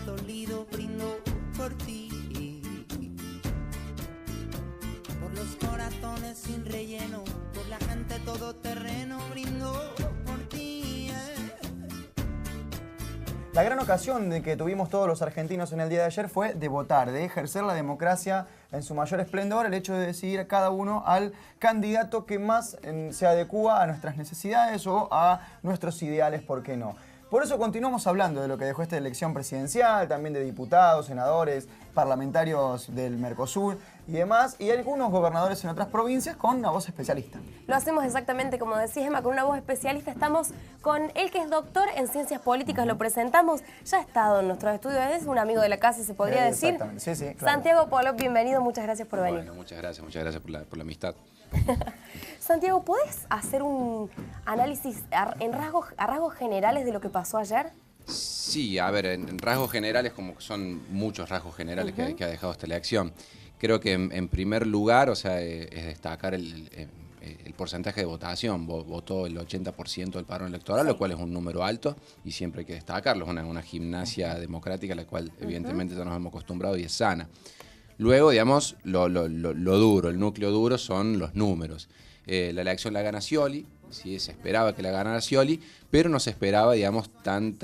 dolido, brindo por ti. Por los corazones sin relleno, por la gente todoterreno, brindo por ti. La gran ocasión de que tuvimos todos los argentinos en el día de ayer fue de votar, de ejercer la democracia en su mayor esplendor, el hecho de decidir cada uno al candidato que más se adecúa a nuestras necesidades o a nuestros ideales, ¿por qué no? Por eso continuamos hablando de lo que dejó esta elección presidencial, también de diputados, senadores, parlamentarios del Mercosur y demás, y algunos gobernadores en otras provincias con una voz especialista. Lo hacemos exactamente como decís, Emma, con una voz especialista. Estamos con él, que es doctor en ciencias políticas, lo presentamos. Ya ha estado en nuestros estudios, es un amigo de la casa, se podría decir. Exactamente, sí, sí, claro. Santiago Polop, bienvenido, muchas gracias por venir. Bueno, muchas gracias por la amistad. Santiago, ¿podés hacer un análisis a rasgos generales de lo que pasó ayer? Sí, a ver, en rasgos generales, como que son muchos rasgos generales que ha dejado esta elección. Creo que en primer lugar, o sea, es destacar el porcentaje de votación. Votó el 80% del padrón electoral, lo cual es un número alto y siempre hay que destacarlo. Es una gimnasia democrática a la cual evidentemente ya nos hemos acostumbrado y es sana. Luego, digamos, lo duro, el núcleo duro son los números. La elección la gana Scioli, sí, se esperaba que la ganara Scioli, pero no se esperaba, digamos, tan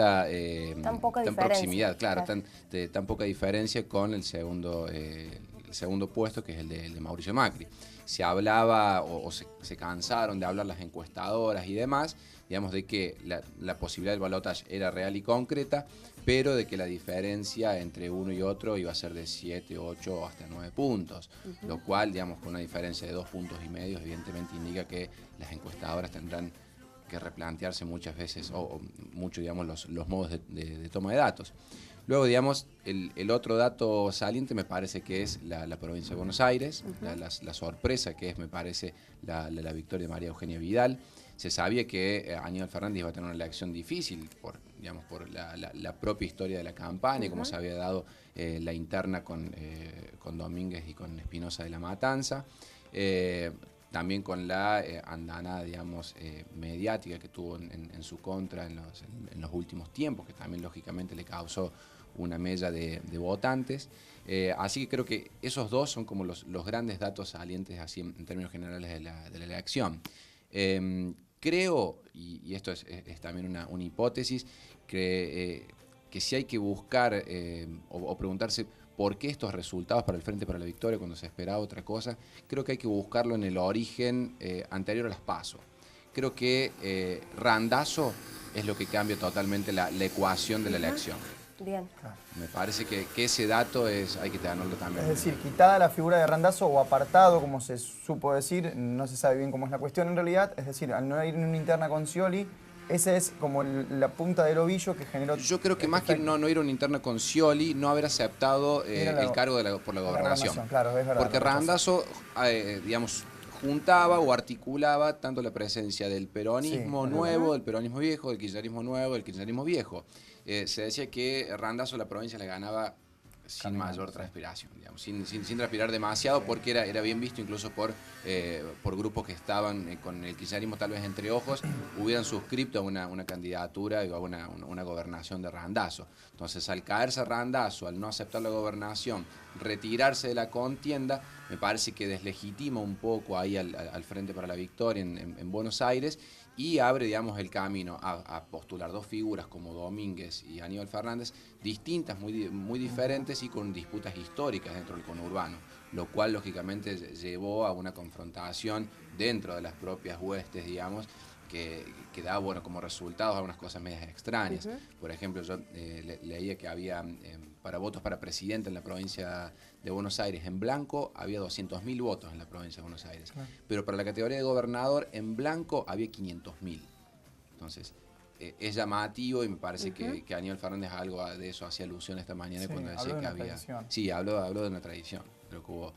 proximidad, claro, tan poca diferencia con el segundo puesto, que es el de Mauricio Macri. Se hablaba, o se cansaron de hablar las encuestadoras y demás, digamos, de que la posibilidad del balotaje era real y concreta, pero de que la diferencia entre uno y otro iba a ser de 7, 8 o hasta 9 puntos, lo cual, digamos, con una diferencia de 2,5 puntos, evidentemente indica que las encuestadoras tendrán que replantearse muchas veces, o mucho, digamos, los modos de toma de datos. Luego, digamos, el otro dato saliente me parece que es la provincia de Buenos Aires, la sorpresa que es, me parece, la victoria de María Eugenia Vidal. Se sabía que Aníbal Fernández iba a tener una elección difícil por la propia historia de la campaña, como se había dado la interna con Domínguez y con Espinosa de la Matanza. También con la andanada, digamos, mediática que tuvo en su contra en los últimos tiempos, que también lógicamente le causó una mella de votantes. Así que creo que esos dos son como los grandes datos salientes así en términos generales de la elección. Creo, y esto es también una hipótesis, que si hay que buscar o preguntarse por qué estos resultados para el Frente para la Victoria cuando se esperaba otra cosa, creo que hay que buscarlo en el origen anterior a las PASO. Creo que Randazzo es lo que cambia totalmente la ecuación de la elección. Bien. Claro. Me parece que ese dato hay que tenerlo también. Es decir, quitada la figura de Randazzo o apartado, como se supo decir, no se sabe bien cómo es la cuestión en realidad, es decir, al no ir en una interna con Scioli, ese es como la punta del ovillo que generó... Yo creo que más que no ir a una interna con Scioli, no haber aceptado el cargo por la gobernación. Claro, es verdad. Porque Randazzo, digamos, juntaba o articulaba tanto la presencia del peronismo nuevo, del peronismo viejo, del kirchnerismo nuevo, del kirchnerismo viejo. Se decía que Randazzo la provincia le ganaba sin mayor transpiración, digamos, sin transpirar demasiado, porque era bien visto incluso por grupos que estaban con el kirchnerismo tal vez entre ojos, hubieran suscrito a una candidatura y a una gobernación de Randazzo. Entonces, al caerse Randazzo, al no aceptar la gobernación, retirarse de la contienda, me parece que deslegitima un poco ahí al Frente para la Victoria en Buenos Aires, y abre, digamos, el camino a postular dos figuras como Domínguez y Aníbal Fernández, distintas, muy diferentes y con disputas históricas dentro del conurbano, lo cual lógicamente llevó a una confrontación dentro de las propias huestes, digamos, que da, bueno, como resultado algunas cosas medias extrañas. Por ejemplo, yo leía que había, para votos para presidente en la provincia de Buenos Aires, en blanco había 200.000 votos en la provincia de Buenos Aires. Claro. Pero para la categoría de gobernador, en blanco había 500.000. Entonces, es llamativo y me parece que Aníbal Fernández algo de eso hacía alusión esta mañana cuando decía que había... Tradición. Sí, habló de una tradición. Creo que hubo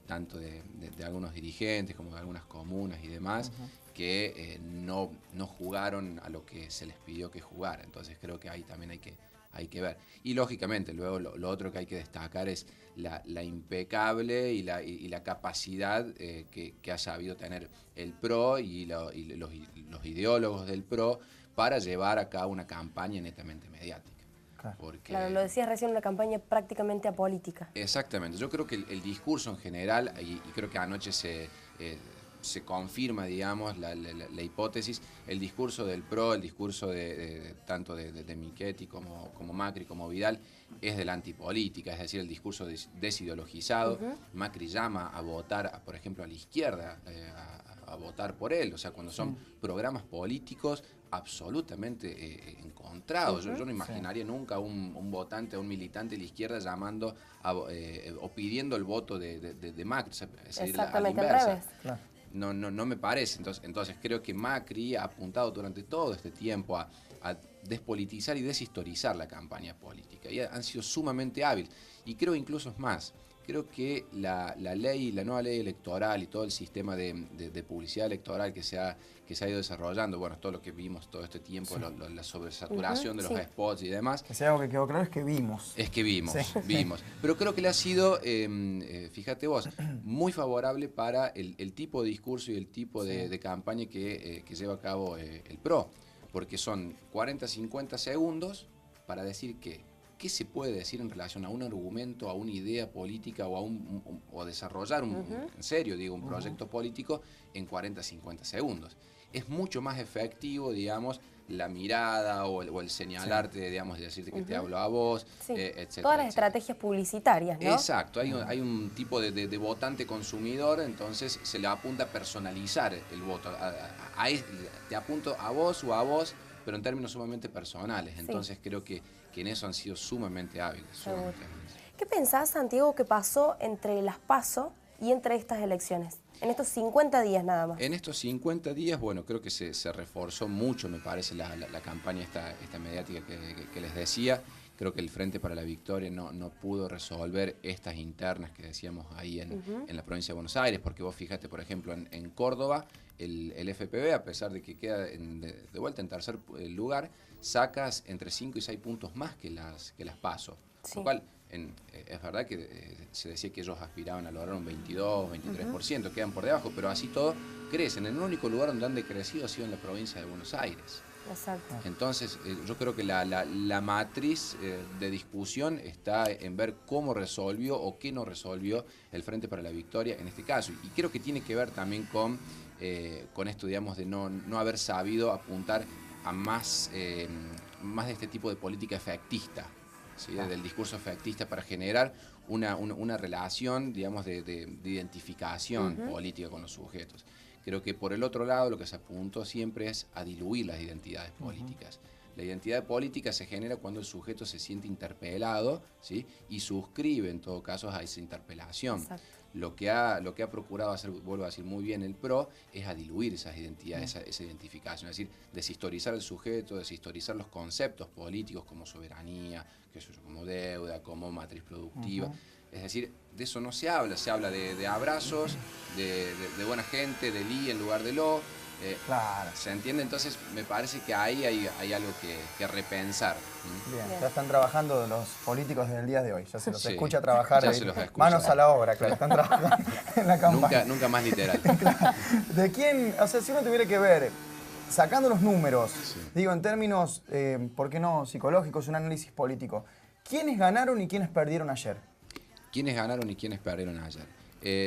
tanto de algunos dirigentes como de algunas comunas y demás, que no jugaron a lo que se les pidió que jugara. Entonces creo que ahí también hay que ver. Y lógicamente, luego lo otro que hay que destacar es la impecable y la capacidad que ha sabido tener el PRO y los ideólogos del PRO para llevar a cabo una campaña netamente mediática. Porque, claro, lo decías recién, una campaña prácticamente apolítica. Exactamente. Yo creo que el discurso en general, y creo que anoche se confirma, digamos, la hipótesis, el discurso del PRO, el discurso tanto de Michetti como Macri, como Vidal, es de la antipolítica, es decir, el discurso desideologizado. Macri llama a votar, por ejemplo, a la izquierda, a votar por él, o sea, cuando son programas políticos absolutamente encontrados. Yo no imaginaría nunca un votante, un militante de la izquierda llamando o pidiendo el voto de Macri, es decir, Exactamente, a la inversa. al revés. Claro. No me parece. Entonces creo que Macri ha apuntado durante todo este tiempo a despolitizar y deshistorizar la campaña política. Y han sido sumamente hábiles. Y creo incluso es más. Creo que la nueva ley electoral y todo el sistema de publicidad electoral que se ha ido desarrollando, bueno, todo lo que vimos todo este tiempo, la sobresaturación de los spots y demás. Que si algo que quedó claro es que vimos. Es que vimos. Pero creo que le ha sido, fíjate vos, muy favorable para el tipo de discurso y el tipo de campaña que lleva a cabo el PRO. Porque son 40, 50 segundos para decir qué se puede decir en relación a un argumento, a una idea política o desarrollar en serio, digo, un proyecto político en 40, 50 segundos. Es mucho más efectivo, digamos, la mirada o el señalarte, digamos, de decirte que te hablo a vos, etcétera. Todas las estrategias publicitarias, ¿no? Exacto, hay un tipo de votante consumidor, entonces se le apunta a personalizar el voto. Te apunto a vos o a vos, pero en términos sumamente personales. Entonces creo que en eso han sido sumamente hábiles. ¿Qué pensás, Santiago, que pasó entre las PASO y entre estas elecciones? En estos 50 días nada más. En estos 50 días, bueno, creo que se reforzó mucho, me parece, la campaña esta mediática que les decía. Creo que el Frente para la Victoria no pudo resolver estas internas que decíamos ahí en la provincia de Buenos Aires, porque vos fíjate, por ejemplo, en Córdoba, el FPV, a pesar de que queda de vuelta en tercer lugar, sacas entre 5 y 6 puntos más que las PASO. Lo cual, es verdad que se decía que ellos aspiraban a lograr un 22, 23%, quedan por debajo, pero así todo crecen. El único lugar donde han decrecido ha sido en la provincia de Buenos Aires. Exacto. Entonces, yo creo que la matriz de discusión está en ver cómo resolvió o qué no resolvió el Frente para la Victoria en este caso. Y creo que tiene que ver también con esto, digamos, de no haber sabido apuntar a más de este tipo de política efectista, ¿sí? Del discurso efectista para generar una relación, digamos, de identificación política con los sujetos. Creo que por el otro lado lo que se apuntó siempre es a diluir las identidades políticas. La identidad política se genera cuando el sujeto se siente interpelado, ¿sí? Y suscribe en todo caso a esa interpelación. Exacto. Lo que ha procurado hacer, vuelvo a decir muy bien el PRO, es a diluir esas identidades, esa identificación, es decir, deshistorizar el sujeto, deshistorizar los conceptos políticos como soberanía, como deuda, como matriz productiva. Es decir, de eso no se habla de abrazos, de buena gente, de li en lugar de lo. Claro. ¿Se entiende? Entonces me parece que ahí hay algo que repensar. Bien, ya están trabajando los políticos del día de hoy, ya se los escucha trabajar, ya se los escucha. Manos a la obra, claro, están trabajando en la campaña. Nunca más literal. Claro. ¿De quién, o sea, si uno tuviera que ver, sacando los números, digo, en términos, ¿por qué no psicológicos, un análisis político, quiénes ganaron y quiénes perdieron ayer? ¿Quiénes ganaron y quiénes perdieron ayer?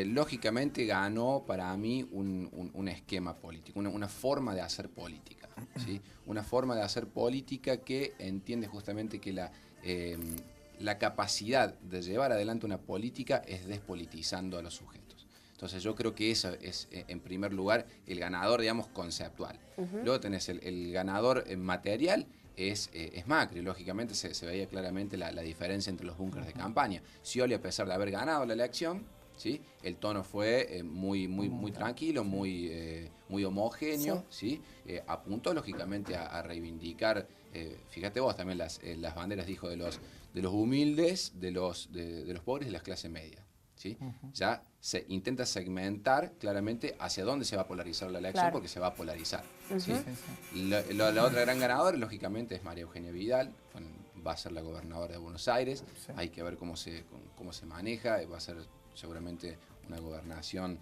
Lógicamente ganó para mí un esquema político, una forma de hacer política, ¿sí? Una forma de hacer política que entiende justamente que la capacidad de llevar adelante una política es despolitizando a los sujetos. Entonces yo creo que eso es, en primer lugar, el ganador, digamos, conceptual. Luego tenés el ganador material, es Macri. Lógicamente se veía claramente la diferencia entre los búnkers de campaña. Scioli, a pesar de haber ganado la elección, ¿sí? El tono fue muy tranquilo, muy homogéneo, ¿sí? Apuntó lógicamente a reivindicar, fíjate vos también las banderas, dijo, de los humildes, de los pobres y de las clases medias, ¿sí? Ya se intenta segmentar claramente hacia dónde se va a polarizar la elección, porque se va a polarizar, ¿sí? La otra gran ganadora, lógicamente, es María Eugenia Vidal. Va a ser la gobernadora de Buenos Aires. Hay que ver cómo se maneja. Va a ser seguramente una gobernación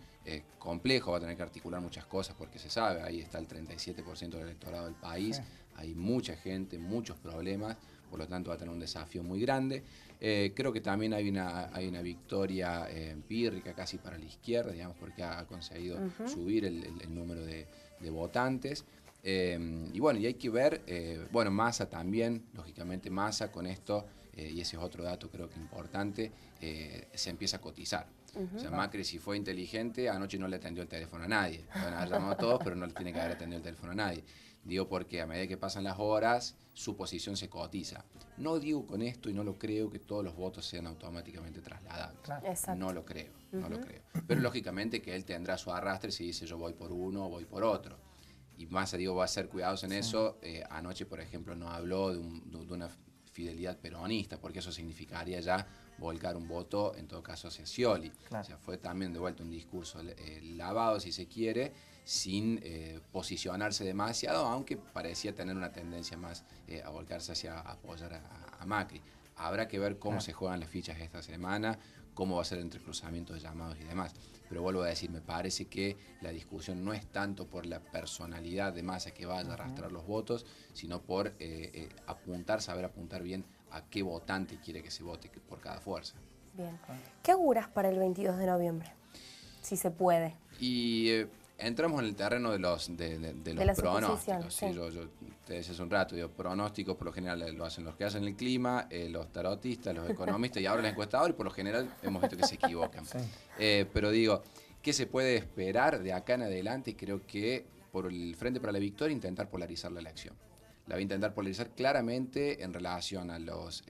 compleja, va a tener que articular muchas cosas porque se sabe, ahí está el 37% del electorado del país, hay mucha gente, muchos problemas, por lo tanto va a tener un desafío muy grande. Creo que también hay una victoria empírica casi para la izquierda, digamos, porque ha conseguido subir el número de votantes. Y bueno, y hay que ver, bueno, Massa también, lógicamente Massa con esto, y ese es otro dato creo que importante, se empieza a cotizar. O sea, Macri, si fue inteligente, anoche no le atendió el teléfono a nadie. Van a haber llamado a todos, pero no le tiene que haber atendido el teléfono a nadie. Digo porque a medida que pasan las horas, su posición se cotiza. No digo con esto y no lo creo que todos los votos sean automáticamente trasladables. Claro. No lo creo, no lo creo. Pero lógicamente que él tendrá su arrastre si dice yo voy por uno o voy por otro. Y Massa, digo, va a ser cuidadoso en eso. Anoche, por ejemplo, no habló de una fidelidad peronista, porque eso significaría ya volcar un voto, en todo caso, hacia Scioli. Claro. O sea, fue también de vuelta un discurso lavado, si se quiere, sin posicionarse demasiado, aunque parecía tener una tendencia más a volcarse hacia apoyar a Macri. Habrá que ver cómo se juegan las fichas esta semana, cómo va a ser el entrecruzamiento de llamados y demás. Pero vuelvo a decir, me parece que la discusión no es tanto por la personalidad de Massa que vaya a arrastrar los votos, sino por saber apuntar bien a qué votante quiere que se vote por cada fuerza. Bien. ¿Qué auguras para el 22 de noviembre? Si se puede. Y entramos en el terreno de los pronósticos. Sí. Yo te decía hace un rato, digo, pronósticos por lo general lo hacen los que hacen el clima, los tarotistas, los economistas y ahora los encuestadores, y por lo general hemos visto que se equivocan. Sí. Pero digo, ¿qué se puede esperar de acá en adelante? Creo que por el Frente para la Victoria intentar polarizar la elección. La va a intentar polarizar claramente en relación a los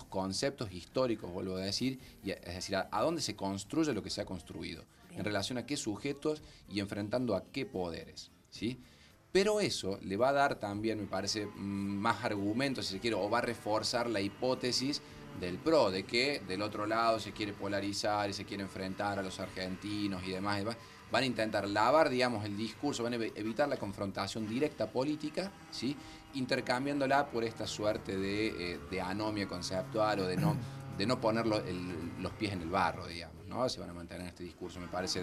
conceptos históricos, vuelvo a decir, es decir, a dónde se construye lo que se ha construido, en relación a qué sujetos y enfrentando a qué poderes, ¿sí? Pero eso le va a dar también, me parece, más argumentos, si se quiere, o va a reforzar la hipótesis del PRO, de que del otro lado se quiere polarizar y se quiere enfrentar a los argentinos y demás. Van a intentar lavar, digamos, el discurso, van a evitar la confrontación directa política, ¿sí? Intercambiándola por esta suerte de anomia conceptual o de no poner los pies en el barro, digamos, ¿no? Se van a mantener en este discurso, me parece,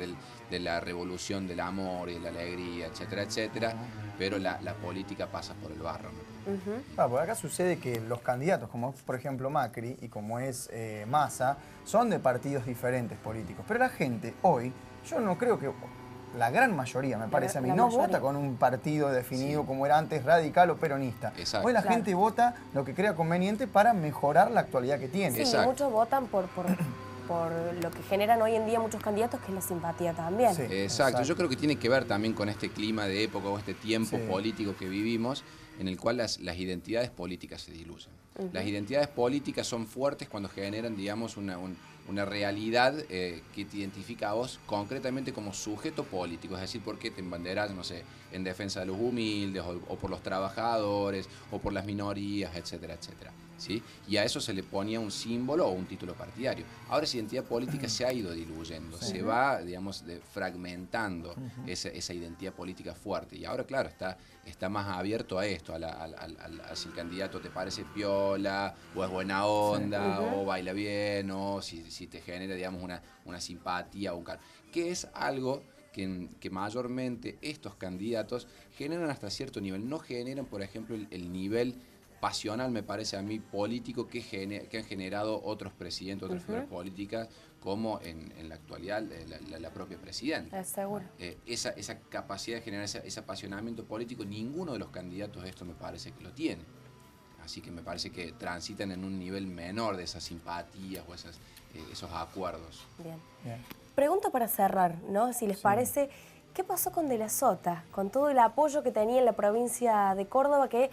de la revolución del amor y de la alegría, etcétera, etcétera, pero la política pasa por el barro, ¿no? Por acá sucede que los candidatos, como por ejemplo Macri y como es Massa, son de partidos diferentes políticos, pero la gente hoy, yo no creo que la gran mayoría, me parece a mí, no vota con un partido definido como era antes, radical o peronista. Exacto. Hoy la gente vota lo que crea conveniente para mejorar la actualidad que tiene. Sí, muchos votan por lo que generan hoy en día muchos candidatos, que es la simpatía también. Sí, exacto. Yo creo que tiene que ver también con este clima de época o este tiempo político que vivimos, en el cual las identidades políticas se diluyen. Las identidades políticas son fuertes cuando generan, digamos, una realidad que te identifica a vos concretamente como sujeto político, es decir, porque te embanderas, no sé, en defensa de los humildes o por los trabajadores o por las minorías, etcétera, etcétera, ¿sí? Y a eso se le ponía un símbolo o un título partidario. Ahora esa identidad política se ha ido diluyendo, se va, digamos, fragmentando esa identidad política fuerte, y ahora, claro, está más abierto a esto, a si el candidato te parece piola, o es buena onda, o baila bien, o si te genera, digamos, una simpatía o un cariño, que es algo que mayormente estos candidatos generan hasta cierto nivel. No generan, por ejemplo, el nivel pasional, me parece a mí, político que han generado otros presidentes, otras figuras políticas, como en la actualidad la propia presidenta. Seguro. Esa capacidad de generar ese apasionamiento político, ninguno de los candidatos de esto me parece que lo tiene. Así que me parece que transitan en un nivel menor de esas simpatías o esos acuerdos. Bien. Pregunto para cerrar, ¿no? Si les parece, ¿qué pasó con De la Sota? Con todo el apoyo que tenía en la provincia de Córdoba, que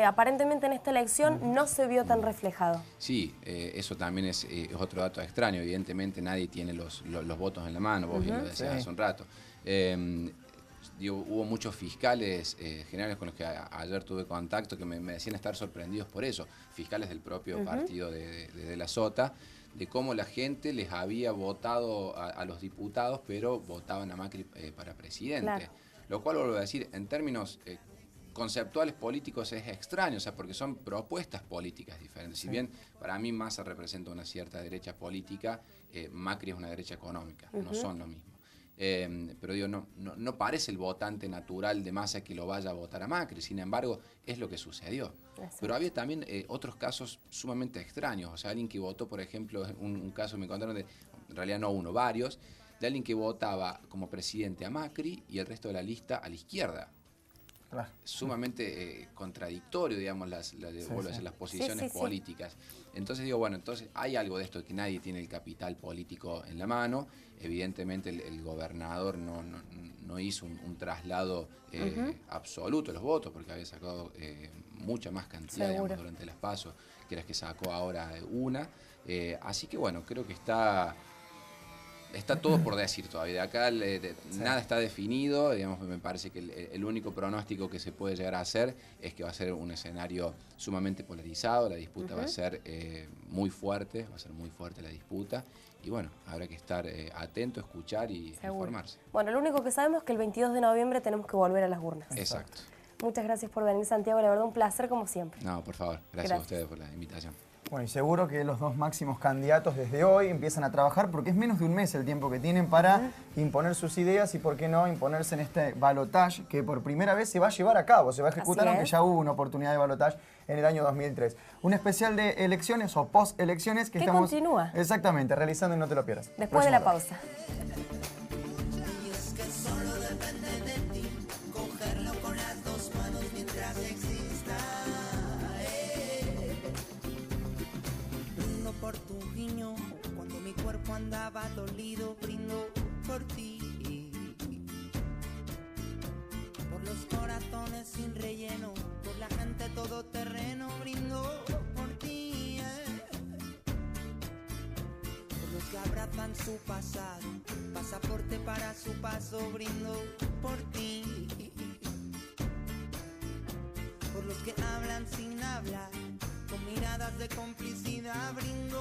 aparentemente en esta elección no se vio tan reflejado. Sí, eso también es otro dato extraño. Evidentemente nadie tiene los votos en la mano, vos bien lo decías hace un rato. Hubo muchos fiscales generales con los que ayer tuve contacto que me decían estar sorprendidos por eso, fiscales del propio partido de la Sota, de cómo la gente les había votado a los diputados, pero votaban a Macri para presidente. Claro. Lo cual, vuelvo a decir, en términos conceptuales políticos es extraño, o sea, porque son propuestas políticas diferentes. Si bien para mí Massa representa una cierta derecha política, Macri es una derecha económica, no son lo mismo. Pero digo, no parece el votante natural de Massa que lo vaya a votar a Macri, sin embargo, es lo que sucedió. Exacto. Pero había también otros casos sumamente extraños, o sea, alguien que votó, por ejemplo, un caso me contaron en realidad no uno, varios, de alguien que votaba como presidente a Macri y el resto de la lista a la izquierda. Claro. Sumamente contradictorio, digamos, las posiciones Sí. políticas. Entonces digo, bueno, entonces hay algo de esto, que nadie tiene el capital político en la mano. Evidentemente el gobernador no hizo un traslado absoluto de los votos, porque había sacado mucha más cantidad, digamos, durante las PASO, que las que sacó ahora una. Así que bueno, creo que está todo por decir todavía. De acá nada está definido. Digamos, me parece que el único pronóstico que se puede llegar a hacer es que va a ser un escenario sumamente polarizado. La disputa va a ser muy fuerte, va a ser muy fuerte la disputa. Y bueno, habrá que estar atento, escuchar y informarse. Bueno, lo único que sabemos es que el 22 de noviembre tenemos que volver a las urnas. Exacto. Muchas gracias por venir, Santiago. La verdad, un placer como siempre. No, por favor. Gracias a ustedes por la invitación. Bueno, y seguro que los dos máximos candidatos desde hoy empiezan a trabajar porque es menos de un mes el tiempo que tienen para imponer sus ideas y, por qué no, imponerse en este balotaje que por primera vez se va a llevar a cabo, se va a ejecutar, aunque ya hubo una oportunidad de balotaje en el año 2003. Un especial de elecciones o post-elecciones que estamos continúa. Exactamente, realizando y no te lo pierdas. Después de la pausa. Por tu guiño, cuando mi cuerpo andaba dolido, brindo por ti. Por los corazones sin relleno, por la gente todoterreno, brindo por ti. Por los que abrazan su pasado, pasaporte para su paso, brindo por ti. Por los que hablan sin hablar, con miradas de complicidad, brindo